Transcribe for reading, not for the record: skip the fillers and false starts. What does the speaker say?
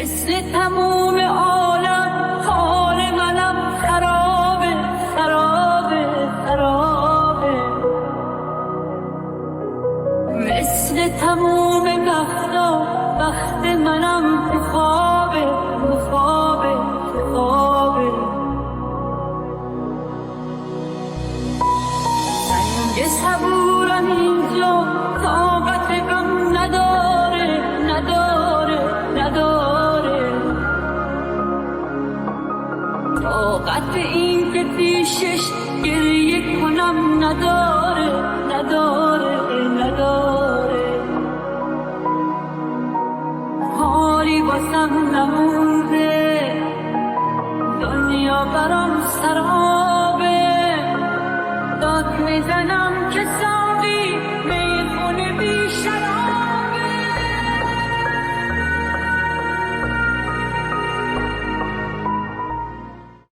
مثل تموم عالم حال منم خرابه خرابه خرابه، مثل تموم وقتا وقت منم تو خوابه تو خوابه تو خوابه. سنگ صبورم اینجا طاقت غم نداره نداره نداره، طاقت این که پیشش گریه کنم نداره نداره نداره. حالی باسم نمونده، دنیا برام سرابه، داد میزنم